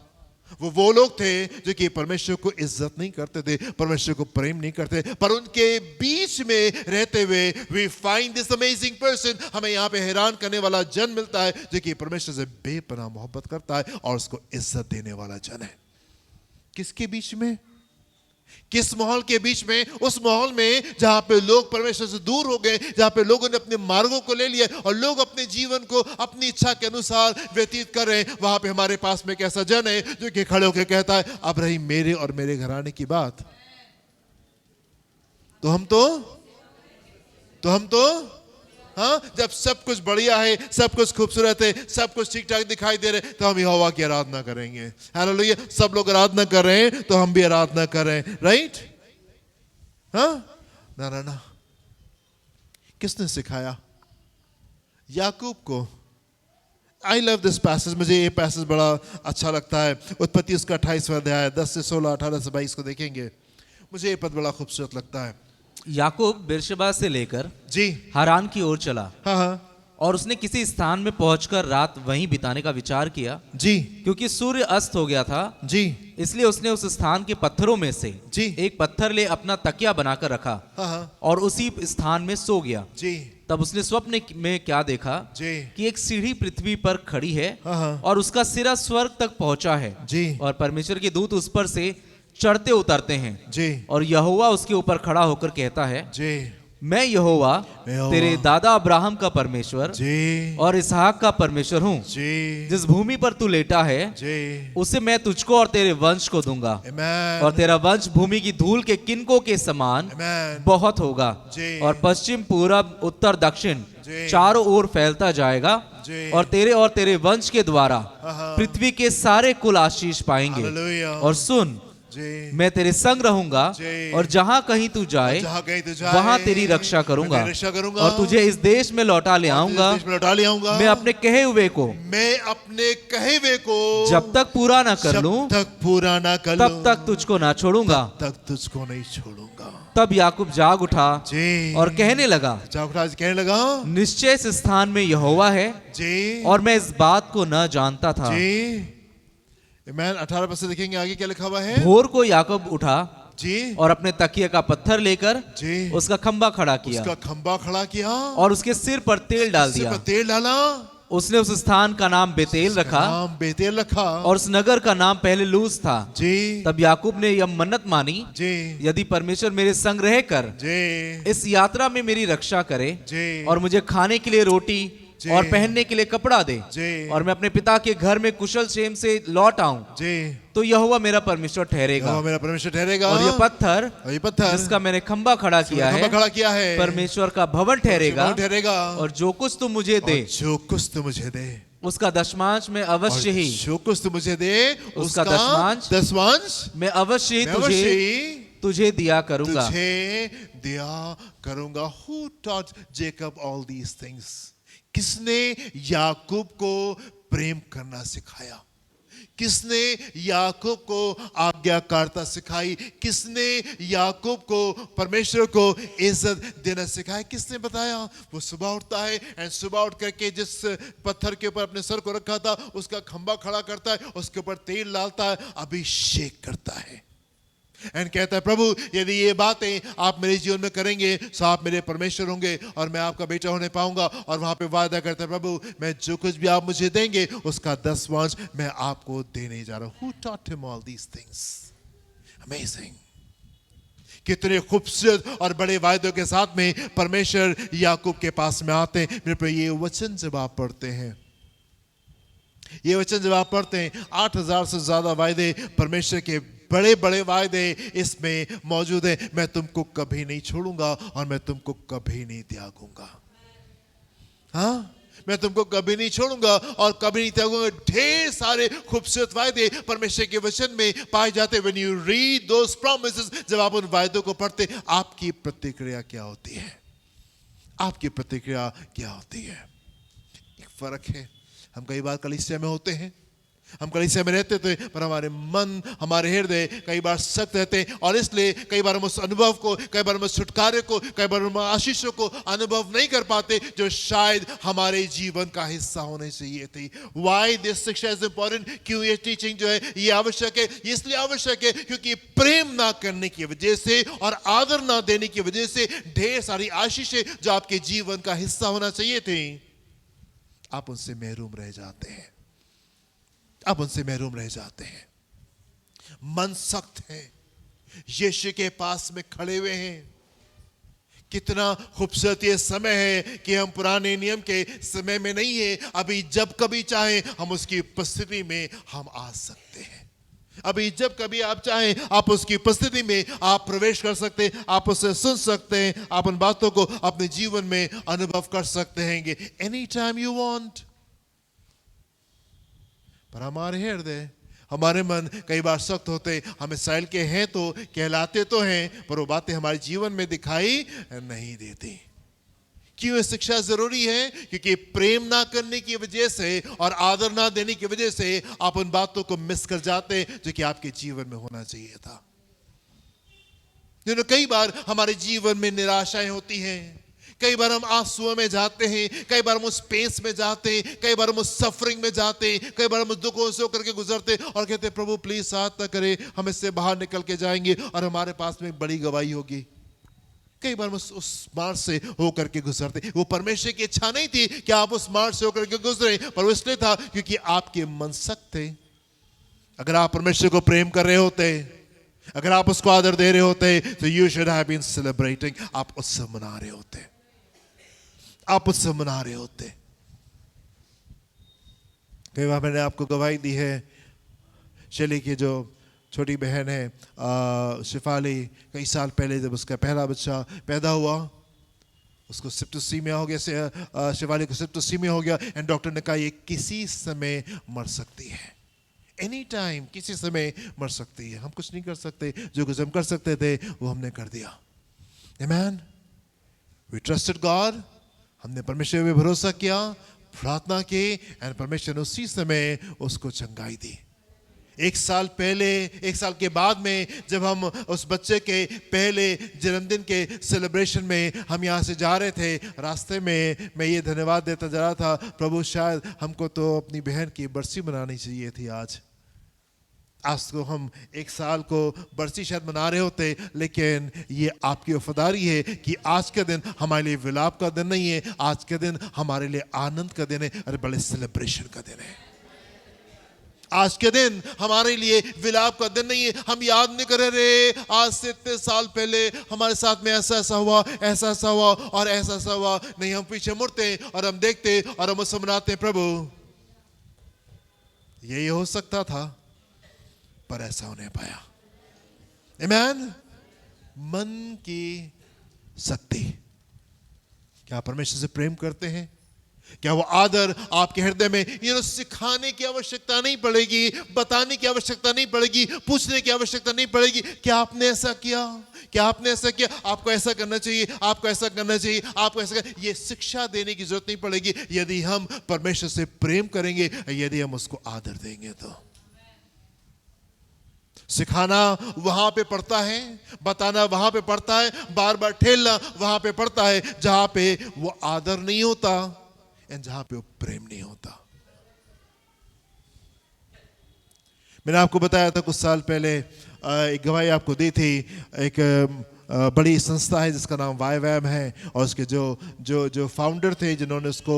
वो लोग थे जो कि परमेश्वर को इज्जत नहीं करते थे, परमेश्वर को प्रेम नहीं करते, पर उनके बीच में रहते हुए we find this amazing person. हमें यहाँ पे हैरान करने वाला जन मिलता है जो कि परमेश्वर से बेपनाह मोहब्बत करता है और उसको इज्जत देने वाला जन है। किसके बीच में? किस माहौल के बीच में? उस माहौल में जहां पे लोग परमेश्वर से दूर हो गए, जहां पे लोगों ने अपने मार्गों को ले लिया और लोग अपने जीवन को अपनी इच्छा के अनुसार व्यतीत कर रहे हैं। वहां पे हमारे पास में एक ऐसा जन है जो कि खड़े होकर कहता है, अब रही मेरे और मेरे घराने की बात, तो हम तो हाँ, जब सब कुछ बढ़िया है, सब कुछ खूबसूरत है, सब कुछ ठीक ठाक दिखाई दे रहे, तो हम यहोवा की आराधना करेंगे। हालेलुया। सब लोग आराधना कर रहे हैं तो हम भी आराधना कर रहे हैं, राइट? हाँ, ना ना ना। किसने सिखाया? याकूब को। आई लव दिस पैसेज, मुझे ये पैसेज बड़ा अच्छा लगता है। उत्पत्ति उसका 28वां अध्याय 10 से 16, 18 से 22 को देखेंगे। मुझे ये पद बड़ा खूबसूरत लगता है। याकूब बेरशेबा से लेकर जी हारान की ओर चला, हाँ हाँ और उसने किसी स्थान में पहुंचकर रात वहीं बिताने का विचार किया, जी क्योंकि सूर्य अस्त हो गया था। जी इसलिए उसने उस स्थान के पत्थरों में से जी एक पत्थर ले अपना तकिया बनाकर रखा हाँ हाँ और उसी स्थान में सो गया। जी तब उसने स्वप्न में क्या देखा जी कि एक सीढ़ी पृथ्वी पर खड़ी है हाँ हाँ और उसका सिरा स्वर्ग तक पहुंचा है जी और परमेश्वर के दूत उस पर से चढ़ते उतरते हैं जी और यहोवा उसके ऊपर खड़ा होकर कहता है, जी मैं यहोवा तेरे दादा अब्राहम का परमेश्वर जी और इसहाक का परमेश्वर हूँ। जी जिस भूमि पर तू लेटा है जी उसे मैं तुझको और तेरे वंश को दूंगा, आमेन और तेरा वंश भूमि की धूल के किनकों के समान आमेन बहुत होगा, जी और पश्चिम पूरब उत्तर दक्षिण जी चारों ओर फैलता जाएगा, जी और तेरे वंश के द्वारा हाँ। पृथ्वी के सारे कुल आशीष पाएंगे। हालेलुया। और सुन, जी मैं तेरे संग रहूंगा जी। और जहां कहीं तू जाए जहाँ कहीं तू जाए वहां तेरी रक्षा करूंगा, मैं तेरी रक्षा करूंगा और तुझे इस देश में लौटा ले आऊंगा। देश में लौटा ले आऊंगा। मैं अपने कहे हुए को जब तक पूरा ना कर लूं जब तक पूरा ना कर तब तक तुझको ना छोड़ूंगा। तब तक तुझको नहीं छोड़ूंगा। तब याकूब जाग उठा जी और कहने लगा, जागराज कहने लगा, निश्चय इस स्थान में यहोवा है जी और मैं इस बात को न जानता था। जी मैं 18 पद से देखेंगे आगे क्या लिखा हुआ है। भोर को याकूब उठा जी और अपने तकिए का पत्थर लेकर जी उसका खंबा खड़ा किया उसका खंबा खड़ा किया और उसके सिर पर तेल डाल सिर दिया। पर तेल डाला। उसने उस स्थान का नाम बेतेल रखा नाम बेतेल रखा और उस नगर का नाम पहले लूज था। जी तब याकूब ने यह मन्नत मानी, जी यदि परमेश्वर मेरे संग रहकर जी इस यात्रा में मेरी रक्षा करे जी और मुझे खाने के लिए रोटी जी और पहनने के लिए कपड़ा दे जी और मैं अपने पिता के घर में कुशल क्षेम से लौट आऊं, जी तो यहोवा मेरा परमेश्वर ठहरेगा। यहोवा मेरा परमेश्वर ठहरेगा। और ये पत्थर जिसका मैंने खंबा खड़ा किया है परमेश्वर का भवन ठहरेगा। और जो कुछ तुम मुझे दे उसका दशमांश मैं अवश्य ही जो कुछ तुम मुझे दे उसका दशमांश मैं अवश्य ही तुझे दिया करूंगा। Who taught Jacob all these things? किसने याकूब को प्रेम करना सिखाया? किसने याकूब को आज्ञाकारिता सिखाई? किसने याकूब को परमेश्वर को इज्जत देना सिखाया? किसने बताया? वो सुबह उठता है एंड सुबह उठ करके जिस पत्थर के ऊपर अपने सर को रखा था उसका खंबा खड़ा करता है, उसके ऊपर तेल डालता है, अभिषेक करता है एंड कहता है, प्रभु यदि ये बातें आप मेरे जीवन में करेंगे तो आप मेरे परमेश्वर होंगे और मैं आपका बेटा होने पाऊंगा। और वहां पे वादा करता है, प्रभु मैं जो कुछ भी आप मुझे देंगे उसका दशमांश मैं आपको देने जा रहा हूं। Who taught him all these things? Amazing. कितने खूबसूरत और बड़े वायदों के साथ में परमेश्वर याकूब के पास में आते हैं। मेरे पे ये वचन जब आप पढ़ते हैं, ये वचन जब आप पढ़ते हैं, 8000 से ज्यादा वायदे, परमेश्वर के बड़े बड़े वायदे इसमें मौजूद है। मैं तुमको कभी नहीं छोड़ूंगा और मैं तुमको कभी नहीं त्यागूंगा। हाँ, मैं तुमको कभी नहीं छोड़ूंगा और कभी नहीं त्यागूंगा। ढेर सारे खूबसूरत वायदे परमेश्वर के वचन में पाए जाते। When you read those promises, जब आप उन वायदों को पढ़ते, आपकी प्रतिक्रिया क्या होती है? आपकी प्रतिक्रिया क्या होती है? एक फर्क है। हम कई बार कलीसिया में होते हैं, हम कलीसिया में रहते थे, पर हमारे मन, हमारे हृदय कई बार सख्त रहते हैं और इसलिए कई बार हम उस अनुभव को, कई बार हम उस छुटकारे को, कई बार हम आशीषों को अनुभव नहीं कर पाते जो शायद हमारे जीवन का हिस्सा होने चाहिए थी। Why this शिक्षा is important? क्यों ये टीचिंग जो है ये आवश्यक है? इसलिए आवश्यक है क्योंकि प्रेम ना करने की वजह से और आदर ना देने की वजह से ढेर सारी आशीषें जो आपके जीवन का हिस्सा होना चाहिए थी, आप उनसे महरूम रह जाते हैं। आप उनसे महरूम रह जाते हैं। मन सख्त है, यीशु के पास में खड़े हुए हैं। कितना खूबसूरत ये समय है कि हम पुराने नियम के समय में नहीं है। अभी जब कभी चाहे हम उसकी उपस्थिति में हम आ सकते हैं। अभी जब कभी आप चाहें, आप उसकी उपस्थिति में आप प्रवेश कर सकते हैं, आप उससे सुन सकते हैं, आप उन बातों को अपने जीवन में अनुभव कर सकते हैं एनी टाइम यू वांट। पर हमारे हृदय, हमारे मन कई बार सख्त होते, हम इस्राएल के हैं तो कहलाते तो हैं, पर वो बातें हमारे जीवन में दिखाई नहीं देती। क्यों शिक्षा जरूरी है? क्योंकि प्रेम ना करने की वजह से और आदर ना देने की वजह से आप उन बातों को मिस कर जाते जो कि आपके जीवन में होना चाहिए था। कई बार हमारे जीवन में निराशाएं होती हैं, कई बार हम आंसुओं में जाते हैं, कई बार हम उस पेस में जाते हैं, कई बार हम उस सफरिंग में जाते हैं, कई बार हम उस दुखों से होकर के गुजरते और कहते प्रभु प्लीज साथ ना करे, हम इससे बाहर निकल के जाएंगे और हमारे पास में एक बड़ी गवाही होगी। कई बार उस मार्ग से होकर के गुजरते। वो परमेश्वर की इच्छा नहीं थी कि आप उस मार्ग से होकर के गुजरे, पर वो इसलिए था क्योंकि आपके मन सख्त थे। अगर आप परमेश्वर को प्रेम कर रहे होते, अगर आप उसको आदर दे रहे होते, तो you should have been celebrating, आप उत्सव मना रहे होते, आप उत्सव मना रहे होते। कई बार मैंने आपको गवाही दी है, शैली की जो छोटी बहन है शिफाली, कई साल पहले जब उसका पहला बच्चा पैदा हुआ, उसको सिप्टोसीमिया हो गया, शिफाली को सिप्टोसीमिया हो गया एंड डॉक्टर ने कहा ये किसी समय मर सकती है, एनी टाइम, किसी समय मर सकती है। हम कुछ नहीं कर सकते, जो कुछ हम कर सकते थे वो हमने कर दिया। आमेन। वी ट्रस्टेड गॉड, हमने परमेश्वर पे भरोसा किया, प्रार्थना की एंड परमेश्वर ने उसी समय उसको चंगाई दी। एक साल पहले, एक साल के बाद में जब हम उस बच्चे के पहले जन्मदिन के सेलिब्रेशन में हम यहाँ से जा रहे थे, रास्ते में मैं ये धन्यवाद देता जा रहा था, प्रभु शायद हमको तो अपनी बहन की बरसी मनानी चाहिए थी आज तो हम एक साल को बरसी शायद मना रहे होते, लेकिन ये आपकी वफादारी है कि आज का दिन हमारे लिए विलाप का दिन नहीं है, आज के दिन हमारे लिए आनंद का दिन है, अरे बड़े सेलिब्रेशन का दिन है। आज के दिन हमारे लिए विलाप का दिन नहीं है, हम याद नहीं कर रहे आज से इतने साल पहले हमारे साथ में ऐसा ऐसा हुआ, ऐसा ऐसा हुआ और ऐसा ऐसा हुआ, नहीं, हम पीछे मुड़ते और हम देखते और हम उससे मनाते, प्रभु यही हो सकता था पर ऐसा होने पाया। आमेन। मन की शक्ति। क्या परमेश्वर से प्रेम करते हैं? क्या वो आदर आपके हृदय में सिखाने की आवश्यकता नहीं पड़ेगी, बताने की आवश्यकता नहीं पड़ेगी, पूछने की आवश्यकता नहीं पड़ेगी, क्या आपने ऐसा किया, क्या आपने ऐसा किया, आपको ऐसा करना चाहिए, आपको ऐसा करना चाहिए, आपको ऐसा ये शिक्षा देने की जरूरत नहीं पड़ेगी यदि हम परमेश्वर से प्रेम करेंगे, यदि हम उसको आदर देंगे। तो सिखाना वहां पे पड़ता है, बताना वहां पे पड़ता है, बार बार ठेलना वहां पे पड़ता है जहां पे वो आदर नहीं होता एंड जहां पे वो प्रेम नहीं होता। मैंने आपको बताया था कुछ साल पहले, एक गवाही आपको दी थी, एक बड़ी संस्था है जिसका नाम YWAM है और उसके जो जो जो फाउंडर थे जिन्होंने उसको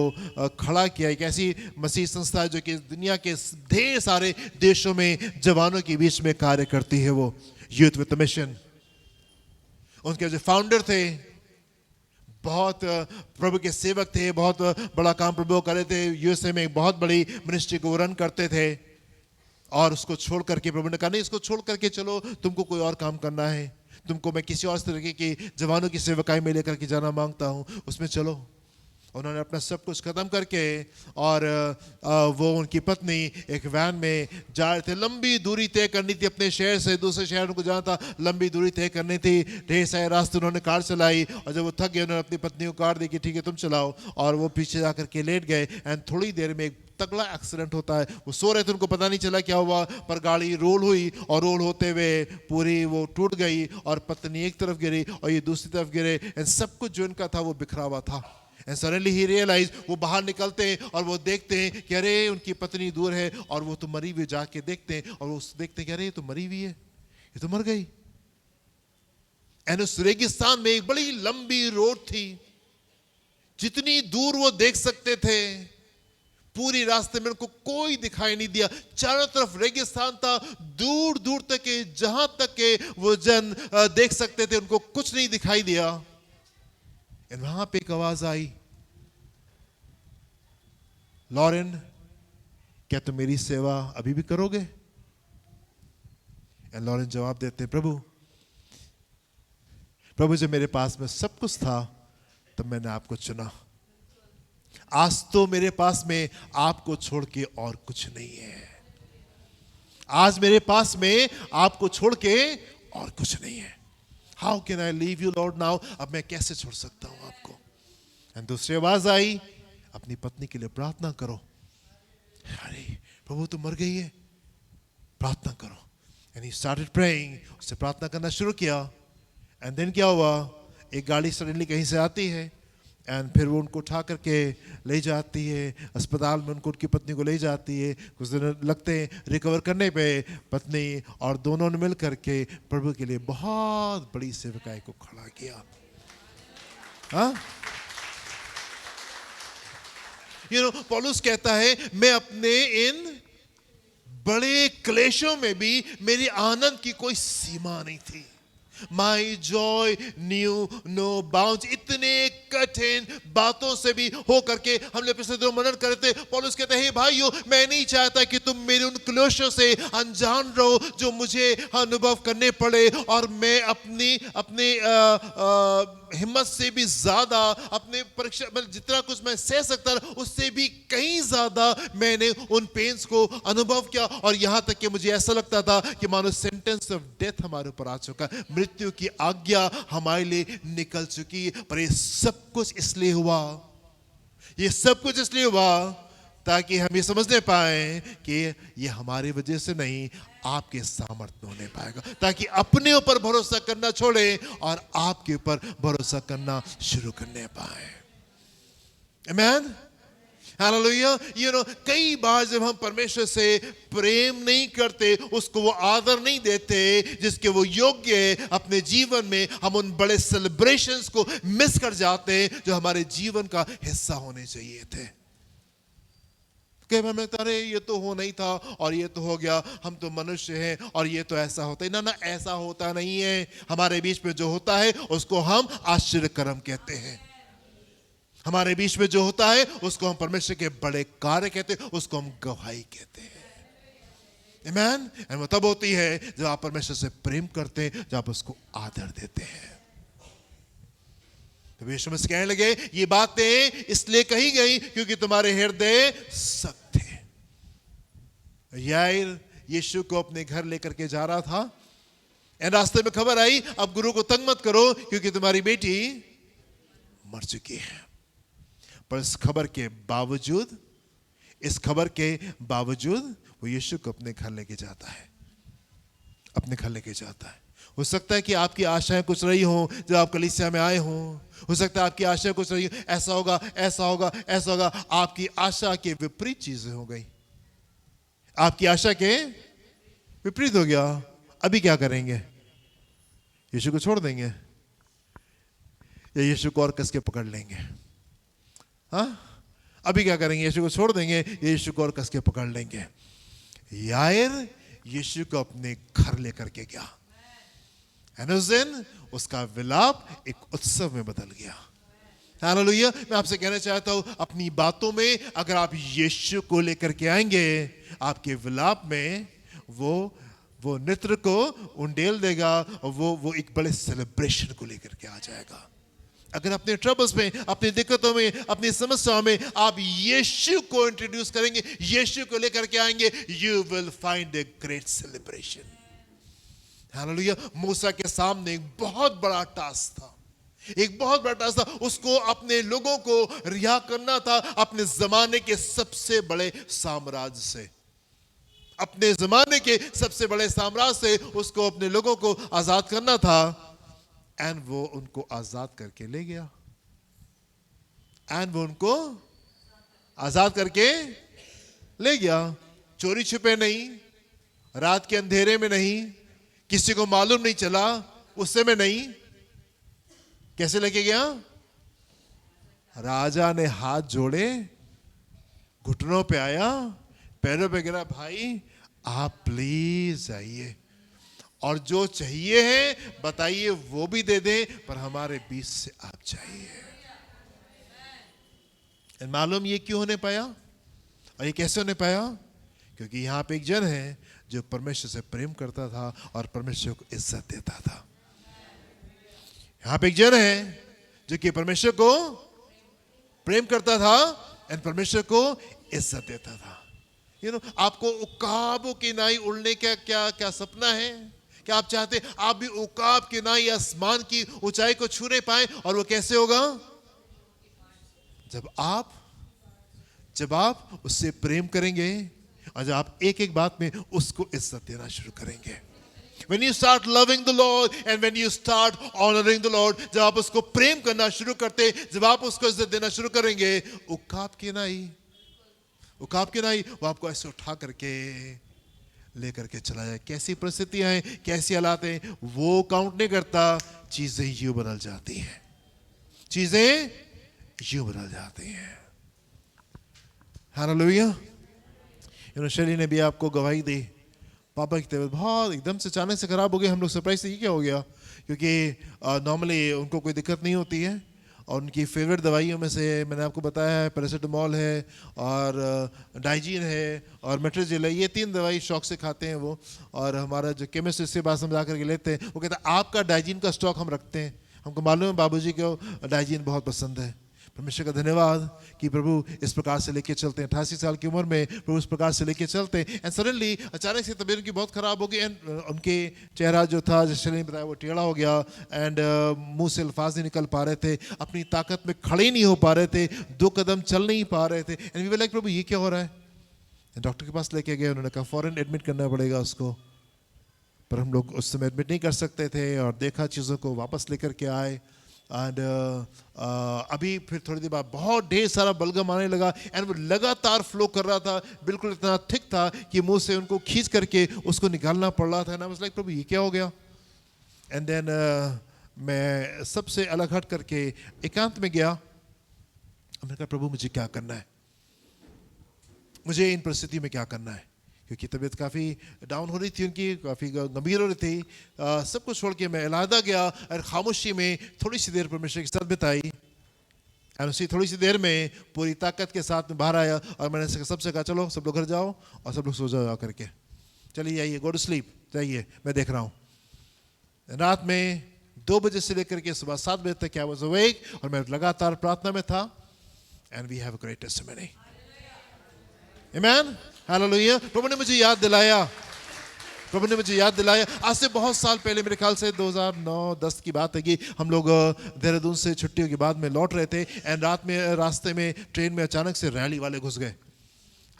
खड़ा किया, एक ऐसी मसीह संस्था है जो कि दुनिया के ढेर सारे देशों में जवानों के बीच में कार्य करती है, वो यूथ विद मिशन। उनके जो फाउंडर थे बहुत प्रभु के सेवक थे, बहुत बड़ा काम प्रभु कर रहे थे, USA में एक बहुत बड़ी मिनिस्ट्री को रन करते थे और उसको छोड़ करके प्रभु ने कहा नहीं, इसको छोड़ करके चलो, तुमको कोई और काम करना है, तुमको मैं किसी और तरीके की जवानों की सेवकाई में लेकर के जाना मांगता हूं, उसमें चलो। उन्होंने अपना सब कुछ खत्म करके और वो उनकी पत्नी एक वैन में जा रहे थे, लंबी दूरी तय करनी थी, अपने शहर से दूसरे शहर को जाना था, लंबी दूरी तय करनी थी, ढेर सारे रास्ते उन्होंने कार चलाई और जब वो थक गए उन्होंने अपनी पत्नी को कार दी कि ठीक है तुम चलाओ, और वो पीछे जाकर के लेट गए एंड थोड़ी देर में एक तगड़ा एक्सीडेंट होता है। वो सो रहे थे, उनको पता नहीं चला क्या हुआ, पर गाड़ी रोल हुई और रोल होते हुए पूरी वो टूट गई और पत्नी एक तरफ गिरी और ये दूसरी तरफ गिरे एंड सब कुछ जो इनका था वो बिखरा हुआ था। एंड सडनली ही रियलाइज, वो बाहर निकलते हैं और वो देखते हैं कि अरे उनकी पत्नी दूर है और वो तो मरी हुई, जाके देखते हैं और वो देखते हैं कि अरे ये तो मरी हुई है, ये तो मर गई। एंड उस रेगिस्तान में एक बड़ी लंबी रोड थी, जितनी दूर वो देख सकते थे पूरी रास्ते में उनको कोई दिखाई नहीं दिया, चारों तरफ रेगिस्तान था, दूर दूर तक के जहां तक के वो जन देख सकते थे उनको कुछ नहीं दिखाई दिया। वहां पे एक आवाज आई, लॉरेन क्या तुम मेरी सेवा अभी भी करोगे? एंड लॉरेंस जवाब देते हैं, प्रभु जब मेरे पास में सब कुछ था तब मैंने आपको चुना। आज तो मेरे पास में आपको छोड़ के और कुछ नहीं है। आज मेरे पास में आपको छोड़ के और कुछ नहीं है। How can I leave you Lord now? अब मैं कैसे छोड़ सकता हूं आपको? एंड दूसरी आवाज आई, अपनी पत्नी के लिए प्रार्थना करो। अरे प्रभु तो मर गई है, प्रार्थना करो। एंड ही स्टार्टेड प्रेइंग, उससे प्रार्थना करना शुरू किया। एंड देन क्या हुआ, एक गाड़ी सडनली कहीं से आती है एंड फिर वो उनको उठा करके ले जाती है अस्पताल में, उनको उनकी पत्नी को ले जाती है। कुछ दिन लगते हैं रिकवर करने पे। पत्नी और दोनों ने मिल करके प्रभु के लिए बहुत बड़ी सेवकाई को खड़ा किया। हाँ, पौलुस कहता है, मैं अपने इन बड़े क्लेशों में भी मेरी आनंद की कोई सीमा नहीं थी। My joy knew no bounds। इतने कठिन बातों से भी हो करके हमने पिछले दिनों मनन करे थे। पौलुस कहते हैं, भाइयों मैं नहीं चाहता कि तुम मेरे उन क्लेशों से अनजान रहो जो मुझे अनुभव करने पड़े, और मैं अपनी हिम्मत से भी ज्यादा, अपने परीक्षा मतलब जितना कुछ मैं सह सकता था उससे भी कहीं ज्यादा मैंने उन पेन्स को अनुभव किया। और यहां तक कि मुझे ऐसा लगता था कि मानो सेंटेंस ऑफ डेथ हमारे ऊपर आ चुका, मृत्यु की आज्ञा हमारे लिए निकल चुकी है। पर ये सब कुछ इसलिए हुआ, ये सब कुछ इसलिए हुआ ताकि हम ये समझने पाए कि ये हमारी वजह से नहीं, आपके सामर्थ्य में होने पाएगा, ताकि अपने ऊपर भरोसा करना छोड़े और आपके ऊपर भरोसा करना शुरू करने पाए। आमीन, हालेलुया। कई बार जब हम परमेश्वर से प्रेम नहीं करते, उसको वो आदर नहीं देते जिसके वो योग्य है अपने जीवन में, हम उन बड़े सेलिब्रेशंस को मिस कर जाते हैं जो हमारे जीवन का हिस्सा होने चाहिए थे। कई बार लगता है ये तो हो नहीं था और ये तो हो गया, हम तो मनुष्य हैं और ये तो ऐसा होता है। ना, ऐसा होता नहीं है। हमारे बीच में जो होता है उसको हम आश्चर्य कर्म कहते हैं। हमारे बीच में जो होता है उसको हम परमेश्वर के बड़े कार्य कहते हैं, उसको हम गवाही कहते हैं। आमीन। और वो तब होती है जब आप परमेश्वर से प्रेम करते हैं, जब आप उसको आदर देते हैं। तो यीशु मसीह कहने लगे, ये बातें इसलिए कही गई क्योंकि तुम्हारे हृदय सख्त थे। याईर यीशु को अपने घर लेकर के जा रहा था, एंड रास्ते में खबर आई, अब गुरु को तंग मत करो क्योंकि तुम्हारी बेटी मर चुकी है। पर इस खबर के बावजूद वो यीशु को अपने घर लेके जाता है, अपने घर लेके जाता है। हो सकता है कि आपकी आशाएं कुछ रही हो जब आप कलीसिया में आए हो सकता है आपकी आशाएं कुछ रही हो, ऐसा होगा, ऐसा होगा, ऐसा होगा। आपकी आशा के विपरीत चीजें हो गई, आपकी आशा के विपरीत हो गया। अभी क्या करेंगे? यीशु को छोड़ देंगे या यीशु को और कस के पकड़ लेंगे? हाँ, अभी क्या करेंगे? यीशु को छोड़ देंगे या यीशु को और कस के पकड़ लेंगे? याईर यीशु को अपने घर लेकर के गया, और उस दिन उसका विलाप एक उत्सव में बदल गया। हालेलुया। मैं आपसे कहना चाहता हूं, अपनी बातों में अगर आप यीशु को लेकर के आएंगे, आपके विलाप में वो नृत्य को उंडेल देगा और वो एक बड़े सेलिब्रेशन को लेकर के आ जाएगा। अगर अपने ट्रबल्स में, अपनी दिक्कतों में, अपनी समस्याओं में आप यीशु को इंट्रोड्यूस करेंगे, यीशु को लेकर के आएंगे, you will find a great celebration. Hallelujah. मूसा के सामने एक बहुत बड़ा टास्क था, एक बहुत बड़ा टास्क था। उसको अपने लोगों को रिहा करना था अपने जमाने के सबसे बड़े साम्राज्य से, अपने जमाने के सबसे बड़े साम्राज्य से उसको अपने लोगों को आजाद करना था। एंड वो उनको आजाद करके ले गया, ले गया। चोरी छुपे नहीं, रात के अंधेरे में नहीं, किसी को मालूम नहीं चला, उस समय नहीं। कैसे लेके गया? राजा ने हाथ जोड़े, घुटनों पे आया, पैरों पे गिरा, भाई आप प्लीज आइए और जो चाहिए है बताइए, वो भी दे दें, पर हमारे बीच से आप चाहिए। मालूम ये क्यों होने पाया और ये कैसे होने पाया? क्योंकि यहां पे एक जन है जो परमेश्वर से प्रेम करता था और परमेश्वर को इज्जत देता था। यहाँ पे एक जन है जो कि परमेश्वर को प्रेम करता था और परमेश्वर को इज्जत देता था। आपको उकाबों की नाई उड़ने का क्या क्या सपना है? क्या आप चाहते आप भी उकाब की नाई आसमान की ऊंचाई को छूने पाए? और वो कैसे होगा? जब आप उससे प्रेम करेंगे और जब आप एक एक बात में उसको इज्जत देना शुरू करेंगे। When you start loving the Lord and when you start honoring the Lord, जब आप उसको प्रेम करना शुरू करते, जब आप उसको इज्जत देना शुरू करेंगे, उकाब की नाई वो आपको ऐसे उठा करके लेकर के चला जाए। कैसी परिस्थितियां हैं, कैसी हालात हैं, वो काउंट नहीं करता। चीजें यूं बदल जाती हैं, हालेलुया। शैली ने भी आपको गवाही दी, पापा की तबीयत बहुत एकदम से अचानक से खराब हो गई। हम लोग सरप्राइज से ये क्या हो गया, क्योंकि नॉर्मली उनको कोई दिक्कत नहीं होती है और उनकी फेवरेट दवाइयों में से मैंने आपको बताया है पैरासिटामोल है और डाइजीन है और मेट्रोजिल है। ये 3 दवाई शौक से खाते हैं वो। और हमारा जो केमिस्ट से बात समझा करके लेते हैं, वो कहता है आपका डाइजीन का स्टॉक हम रखते हैं। हमको मालूम है बाबूजी को डाइजीन बहुत पसंद है। परमेश्वर का धन्यवाद कि प्रभु इस प्रकार से लेके चलते हैं। 88 साल की उम्र में प्रभु इस प्रकार से लेके चलते हैं। एंड सडनली अचानक से तबीयत उनकी बहुत खराब हो गई एंड उनके चेहरा जो था, जैसे ने बताया, वो टेढ़ा हो गया एंड मुंह से अल्फाज नहीं निकल पा रहे थे, अपनी ताकत में खड़े नहीं हो पा रहे थे, 2 कदम चल नहीं पा रहे थे। एंड वी वर लाइक प्रभु ये क्या हो रहा है? डॉक्टर के पास लेके गए, उन्होंने कहा फौरन एडमिट करना पड़ेगा उसको। पर हम लोग उस समय एडमिट नहीं कर सकते थे और देखा, चीज़ों को वापस लेकर के आए। एंड अभी फिर थोड़ी देर बाद बहुत ढेर सारा बलगम आने लगा एंड वो लगातार फ्लो कर रहा था, बिल्कुल इतना थिक था कि मुंह से उनको खींच करके उसको निकालना पड़ रहा था। ना लाइक प्रभु ये क्या हो गया? एंड देन मैं सबसे अलग हट करके एकांत में गया। मैंने कहा प्रभु मुझे क्या करना है, मुझे इन परिस्थिति में क्या करना है? क्योंकि तबीयत काफ़ी डाउन हो रही थी उनकी, काफ़ी गंभीर हो रही थी। सब कुछ छोड़ के मैं अलहदा गया और खामोशी में थोड़ी सी देर परमेश्वर के साथ बिताई। और उसी थोड़ी सी देर में पूरी ताकत के साथ में बाहर आया और मैंने सबसे कहा चलो सब लोग घर जाओ और सब लोग सो जाओ करके, चलिए जाइए, गो टू स्लीप, जाइए, मैं देख रहा हूँ। रात में 2 बजे से लेकर के सुबह 7 बजे तक आई वाज अवेक और मैं लगातार प्रार्थना में था। And we have a great testimony. Amen, hallelujah. प्रभु ने मुझे याद दिलाया, आज से बहुत साल पहले, मेरे ख्याल से 2009-10 की बात है कि हम लोग देहरादून से छुट्टियों के बाद में लौट रहे थे एंड रात में रास्ते में ट्रेन में अचानक से रैली वाले घुस गए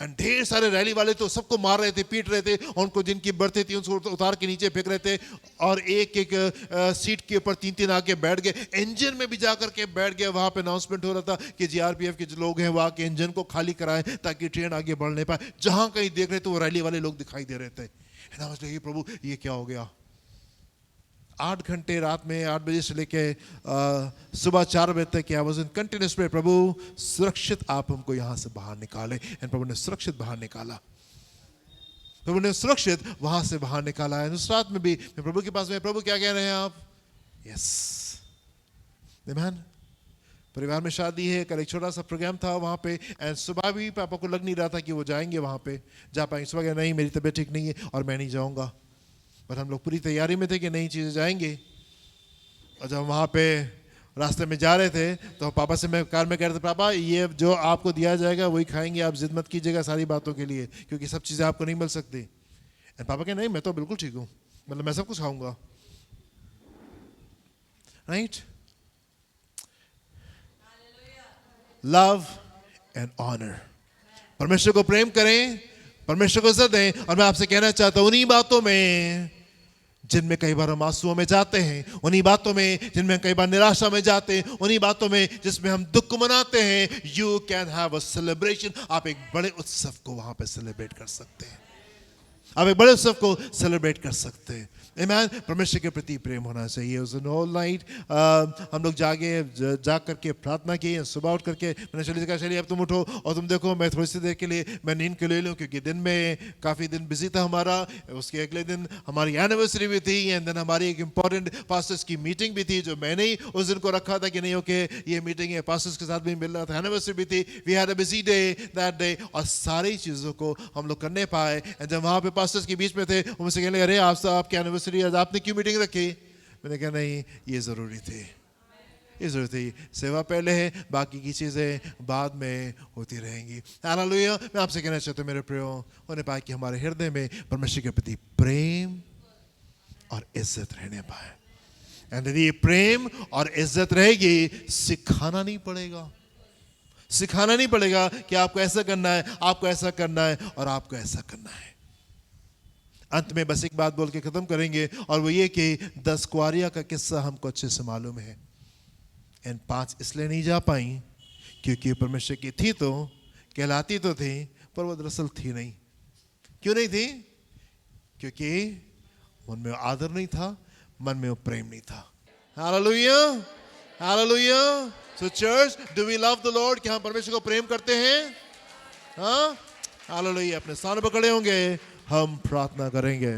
एंड ढेर सारे रैली वाले तो सबको मार रहे थे, पीट रहे थे, उनको जिनकी बर्थे थी उनको उतार के नीचे फेंक रहे थे और एक एक सीट के ऊपर 3-3 आके बैठ गए। इंजन में भी जाकर के बैठ गए। वहां पे अनाउंसमेंट हो रहा था कि जीआरपीएफ के जो लोग हैं वो आके इंजन को खाली कराएं ताकि ट्रेन आगे बढ़ नहीं पाए। जहां कहीं देख रहे थे वो रैली वाले लोग दिखाई दे रहे थे। प्रभु ये क्या हो गया? 8 घंटे रात में 8 बजे से लेके सुबह 4 बजे तक I was in continuous prayer, प्रभु सुरक्षित आप हमको यहाँ से बाहर निकाले। एंड प्रभु ने सुरक्षित बाहर निकाला, प्रभु ने सुरक्षित वहां से बाहर निकाला है। उस रात में भी मैं प्रभु के पास में, प्रभु क्या कह रहे हैं आप? Yes amen. परिवार में शादी है, कल एक छोटा सा प्रोग्राम था वहाँ पे एंड सुबह भी पापा को लग नहीं रहा था कि वो जाएंगे वहाँ पे, जा पाएंगे। सुबह कहा नहीं मेरी तबीयत ठीक नहीं है और मैं नहीं जाऊँगा, पर हम लोग पूरी तैयारी में थे कि नई चीज़ें जाएंगे। और जब वहाँ पे रास्ते में जा रहे थे तो पापा से मैं कार में कह रहे थे, पापा ये जो आपको दिया जाएगा वही खाएंगे, आप जिद मत कीजिएगा सारी बातों के लिए, क्योंकि सब चीज़ें आपको नहीं मिल सकती। एंड पापा कहे नहीं मैं तो बिल्कुल ठीक हूँ, मतलब मैं सब कुछ खाऊंगा। राइट? लव एंड ऑनर, परमेश्वर को प्रेम करें, परमेश्वर को इज्जत दें। और मैं आपसे कहना चाहता हूं उन्हीं बातों में जिनमें कई बार हम आंसुओं में जाते हैं, उन्हीं बातों में जिनमें कई बार निराशा में जाते हैं, उन्हीं बातों में जिसमें हम दुख मनाते हैं, you can have a celebration. आप एक बड़े उत्सव को वहां पे सेलिब्रेट कर सकते हैं, आप एक बड़े उत्सव को सेलिब्रेट कर सकते हैं। Amen. परमेश्वर के प्रति प्रेम होना चाहिए. उस दिन all night हम लोग जाग करके प्रार्थना की. सुबह उठ करके मैंने शैली से कहा, शैली अब तुम उठो और तुम देखो मैं थोड़ी सी देर के लिए मैं नींद के ले लूँ, क्योंकि दिन में काफ़ी दिन बिजी था हमारा. उसके अगले दिन हमारी एनिवर्सरी भी थी एंड देन हमारी एक इम्पॉर्टेंट पास्टर्स की मीटिंग भी थी, जो मैंने ही उस दिन को रखा था कि नहीं ओके ये मीटिंग है, पास्टर्स के साथ भी मिलना था, एनिवर्सरी भी थी. We had a busy day that day. और सारी चीज़ों को हम लोग करने पाए. एंड जब वहाँ पे पास्टर्स के बीच में थे, वो मुझसे कहने लगे, अरे आपकी एनिवर्सरी आज आपने क्यों मीटिंग रखी? मैंने कहा नहीं, ये ज़रूरी थी, ये ज़रूरी थी. सेवा पहले है, बाकी की चीज़ें बाद में होती रहेंगी. हालेलुया. मैं आपसे कहना चाहता हूँ मेरे प्रियो, होने पाए कि हमारे हृदय में परमेश्वर के प्रति प्रेम और इज्जत रहने पाए. एंड यदि ये प्रेम और इज्जत रहेगी, सिखाना नहीं पड़ेगा, सिखाना नहीं पड़ेगा कि आपको ऐसा करना है, आपको ऐसा करना है और आपको ऐसा करना है. अंत में बस एक बात बोल के खत्म करेंगे, और वो ये कि 10 कुआरियां का किस्सा हमको अच्छे से मालूम है. एंड 5 इसलिए नहीं जा पाई क्योंकि परमेश्वर की थी तो, कहलाती तो थी, पर वो दरअसल थी नहीं. क्यों नहीं थी? क्योंकि मन में आदर नहीं था, मन में वो प्रेम नहीं था. Hallelujah, hallelujah. So church, do we love the lord? क्या हम परमेश्वर को प्रेम करते हैं? हाँ, हालेलुया. अपने स्थान पर खड़े होंगे, हम प्रार्थना करेंगे.